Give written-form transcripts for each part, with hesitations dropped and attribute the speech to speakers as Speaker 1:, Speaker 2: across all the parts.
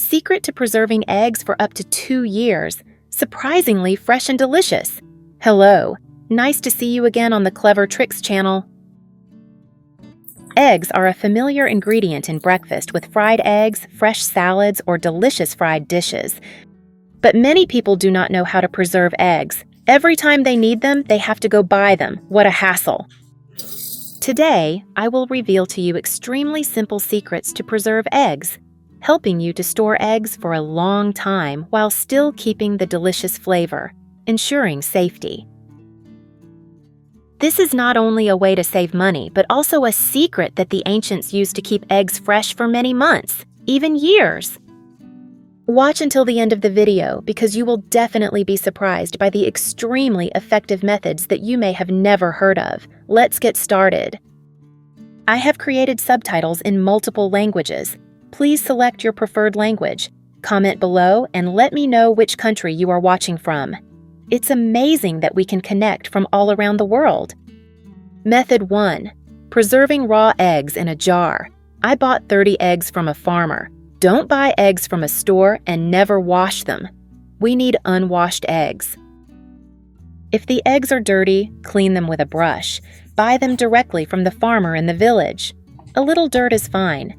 Speaker 1: Secret to preserving eggs for up to 2 years. Surprisingly fresh and delicious. Hello, nice to see you again on the Clever Tricks channel. Eggs are a familiar ingredient in breakfast with fried eggs, fresh salads, or delicious fried dishes. But many people do not know how to preserve eggs. Every time they need them, they have to go buy them. What a hassle. Today, I will reveal to you extremely simple secrets to preserve eggs, helping you to store eggs for a long time while still keeping the delicious flavor, ensuring safety. This is not only a way to save money, but also a secret that the ancients used to keep eggs fresh for many months, even years. Watch until the end of the video because you will definitely be surprised by the extremely effective methods that you may have never heard of. Let's get started. I have created subtitles in multiple languages. Please select your preferred language. Comment below and let me know which country you are watching from. It's amazing that we can connect from all around the world. Method 1. Preserving raw eggs in a jar. I bought 30 eggs from a farmer. Don't buy eggs from a store and never wash them. We need unwashed eggs. If the eggs are dirty, clean them with a brush. Buy them directly from the farmer in the village. A little dirt is fine.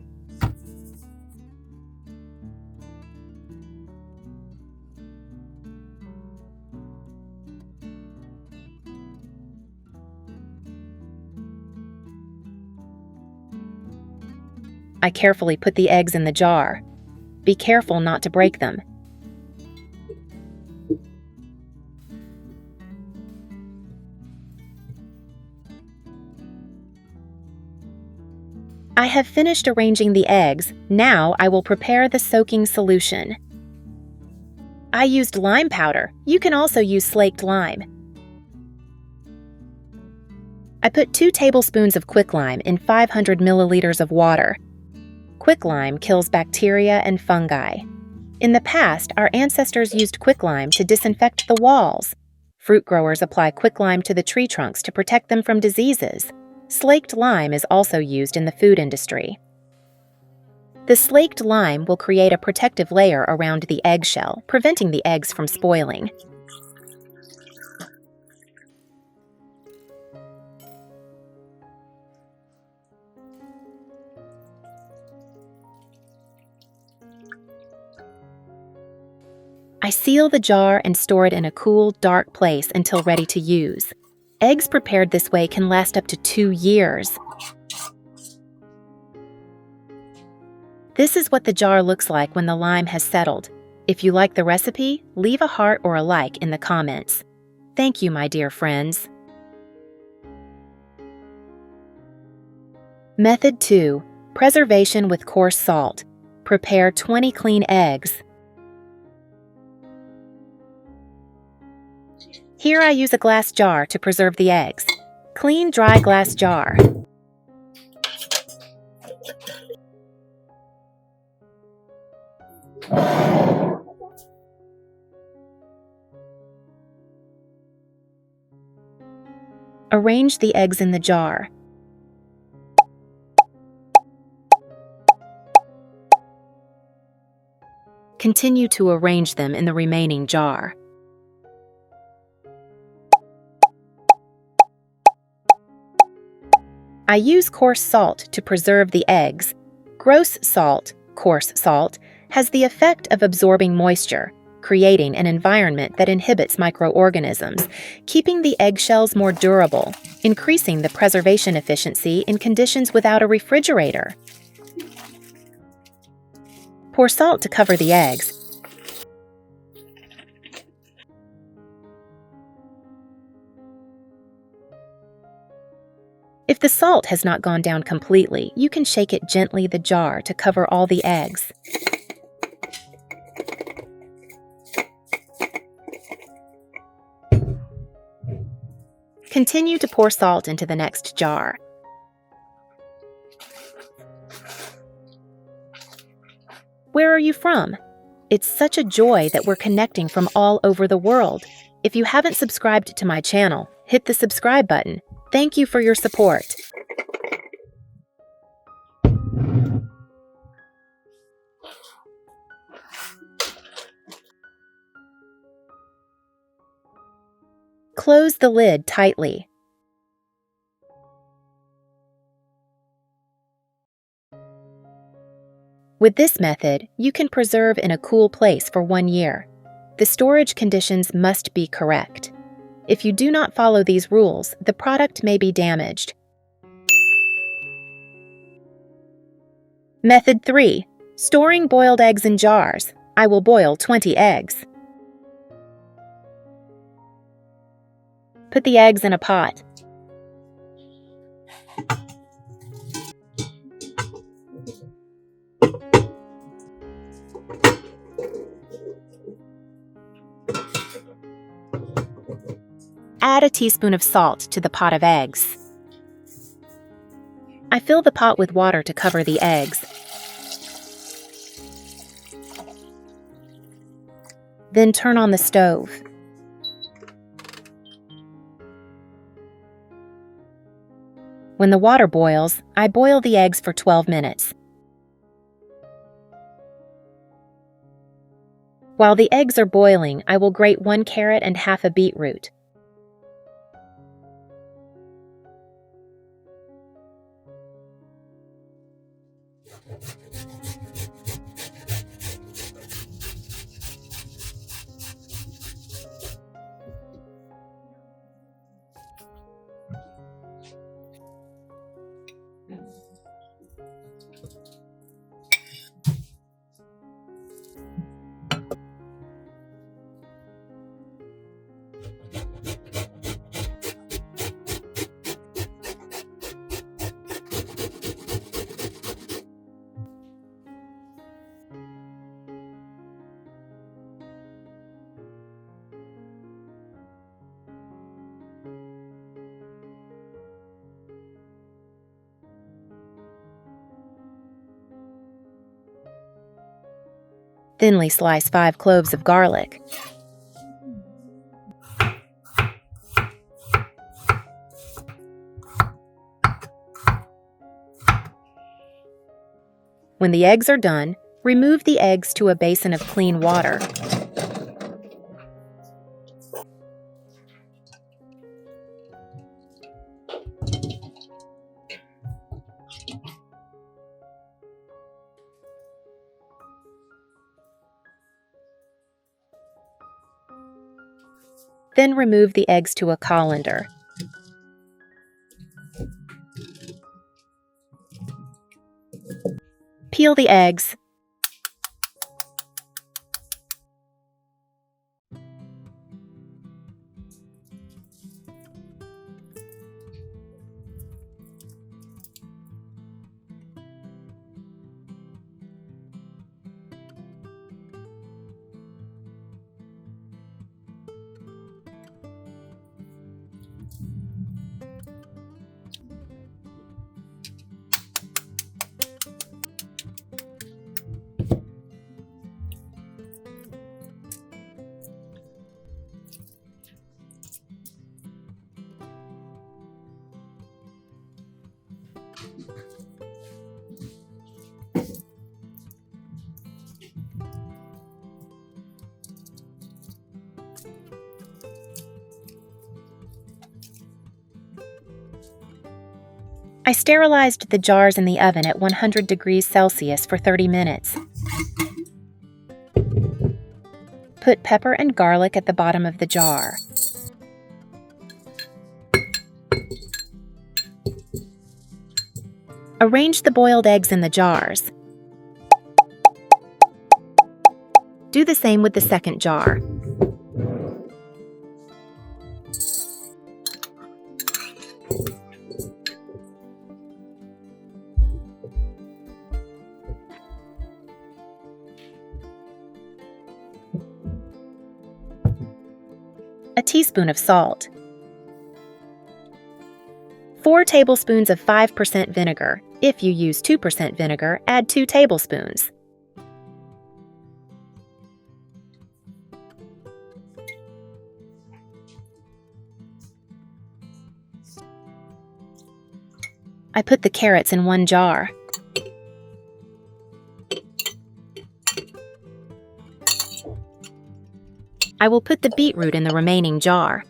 Speaker 1: I carefully put the eggs in the jar. Be careful not to break them. I have finished arranging the eggs. Now I will prepare the soaking solution. I used lime powder. You can also use slaked lime. I put 2 tablespoons of quicklime in 500 milliliters of water. Quicklime kills bacteria and fungi. In the past, our ancestors used quicklime to disinfect the walls. Fruit growers apply quicklime to the tree trunks to protect them from diseases. Slaked lime is also used in the food industry. The slaked lime will create a protective layer around the eggshell, preventing the eggs from spoiling. I seal the jar and store it in a cool, dark place until ready to use. Eggs prepared this way can last up to 2 years. This is what the jar looks like when the lime has settled. If you like the recipe, leave a heart or a like in the comments. Thank you, my dear friends. Method 2. Preservation with coarse salt. Prepare 20 clean eggs. Here I use a glass jar to preserve the eggs. Clean, dry glass jar. Arrange the eggs in the jar. Continue to arrange them in the remaining jar. I use coarse salt to preserve the eggs. Gross salt, coarse salt, has the effect of absorbing moisture, creating an environment that inhibits microorganisms, keeping the eggshells more durable, increasing the preservation efficiency in conditions without a refrigerator. Pour salt to cover the eggs. If the salt has not gone down completely, you can shake it gently the jar to cover all the eggs. Continue to pour salt into the next jar. Where are you from? It's such a joy that we're connecting from all over the world. If you haven't subscribed to my channel, hit the subscribe button. Thank you for your support. Close the lid tightly. With this method, you can preserve in a cool place for 1 year. The storage conditions must be correct. If you do not follow these rules, the product may be damaged. Method 3. Storing boiled eggs in jars. I will boil 20 eggs. Put the eggs in a pot. Add a teaspoon of salt to the pot of eggs. I fill the pot with water to cover the eggs. Then turn on the stove. When the water boils, I boil the eggs for 12 minutes. While the eggs are boiling, I will grate 1 carrot and half a beetroot. Thinly slice 5 cloves of garlic. When the eggs are done, remove the eggs to a basin of clean water. Then remove the eggs to a colander. Peel the eggs. I sterilized the jars in the oven at 100 degrees Celsius for 30 minutes. Put pepper and garlic at the bottom of the jar. Arrange the boiled eggs in the jars. Do the same with the second jar. A teaspoon of salt. 4 tablespoons of 5% vinegar. If you use 2% vinegar, add 2 tablespoons. I put the carrots in 1 jar. I will put the beetroot in the remaining jar.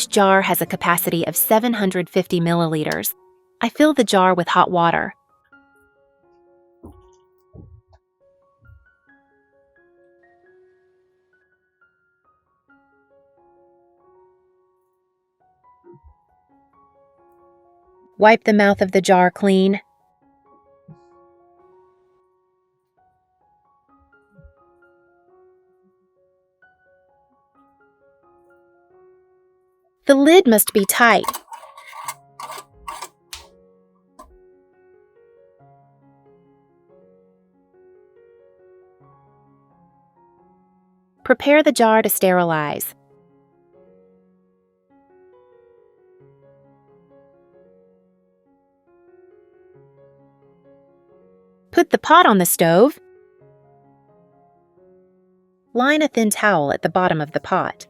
Speaker 1: jar has a capacity of 750 milliliters. I fill the jar with hot water. Wipe the mouth of the jar clean. The lid must be tight. Prepare the jar to sterilize. Put the pot on the stove. Line a thin towel at the bottom of the pot.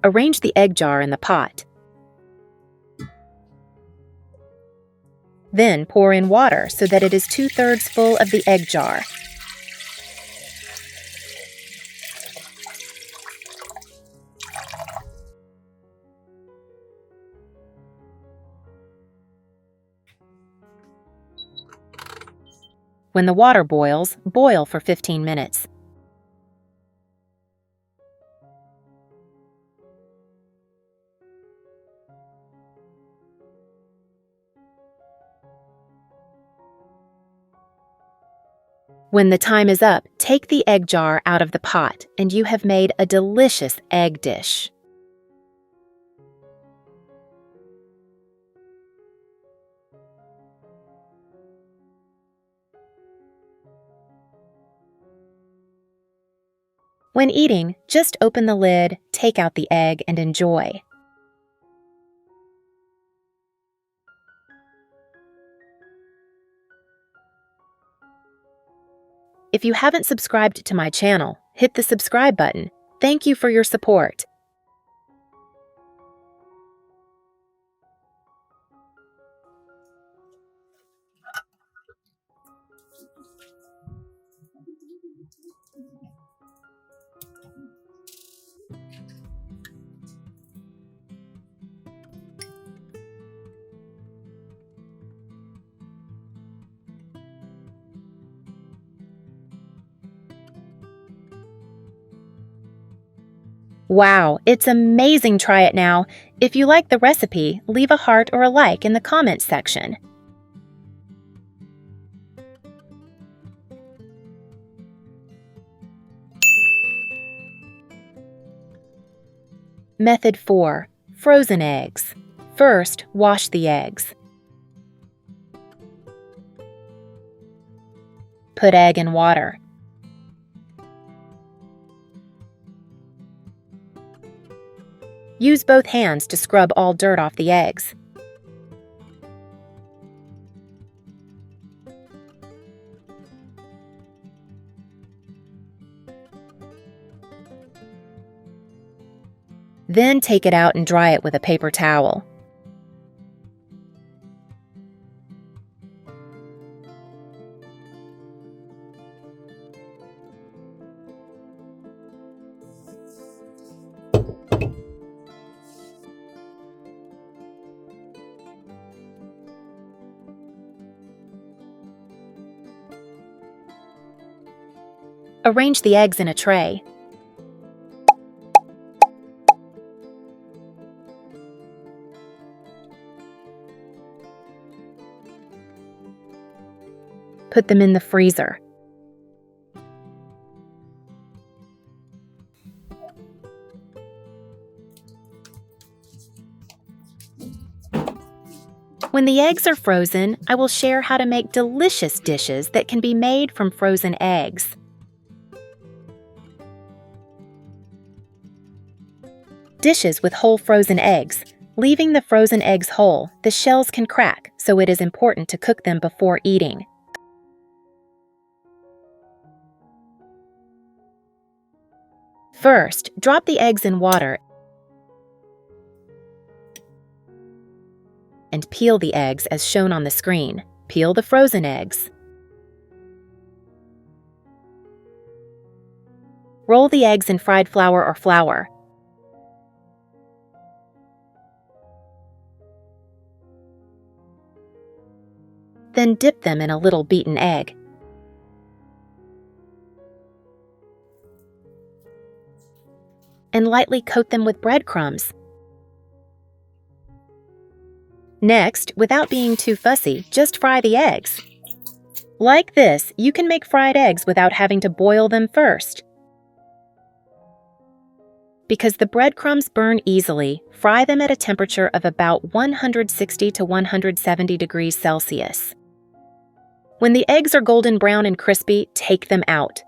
Speaker 1: Arrange the egg jar in the pot. Then pour in water so that it is 2/3 full of the egg jar. When the water boils, boil for 15 minutes. When the time is up, take the egg jar out of the pot, and you have made a delicious egg dish. When eating, just open the lid, take out the egg, and enjoy. If you haven't subscribed to my channel, hit the subscribe button. Thank you for your support. Wow, it's amazing! Try it now. If you like the recipe, leave a heart or a like in the comments section. Method 4. Frozen eggs. First, wash the eggs. Put egg in water. Use both hands to scrub all dirt off the eggs. Then take it out and dry it with a paper towel. Arrange the eggs in a tray. Put them in the freezer. When the eggs are frozen, I will share how to make delicious dishes that can be made from frozen eggs. Dishes with whole frozen eggs. Leaving the frozen eggs whole, the shells can crack, so it is important to cook them before eating. First, drop the eggs in water and peel the eggs as shown on the screen. Peel the frozen eggs. Roll the eggs in fried flour or flour. Then dip them in a little beaten egg. And lightly coat them with breadcrumbs. Next, without being too fussy, just fry the eggs. Like this, you can make fried eggs without having to boil them first. Because the breadcrumbs burn easily, fry them at a temperature of about 160 to 170 degrees Celsius. When the eggs are golden brown and crispy, take them out.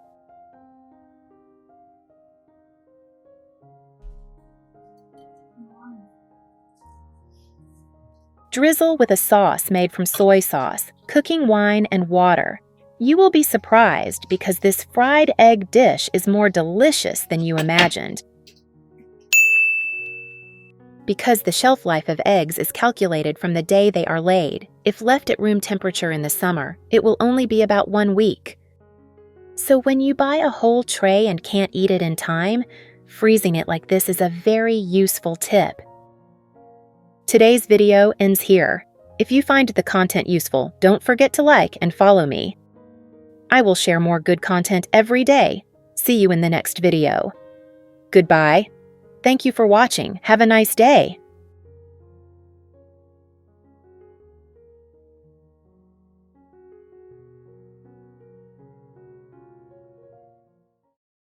Speaker 1: Drizzle with a sauce made from soy sauce, cooking wine, and water. You will be surprised because this fried egg dish is more delicious than you imagined. Because the shelf life of eggs is calculated from the day they are laid, if left at room temperature in the summer, it will only be about 1 week. So when you buy a whole tray and can't eat it in time, freezing it like this is a very useful tip. Today's video ends here. If you find the content useful, don't forget to like and follow me. I will share more good content every day. See you in the next video. Goodbye. Thank you for watching. Have a nice day.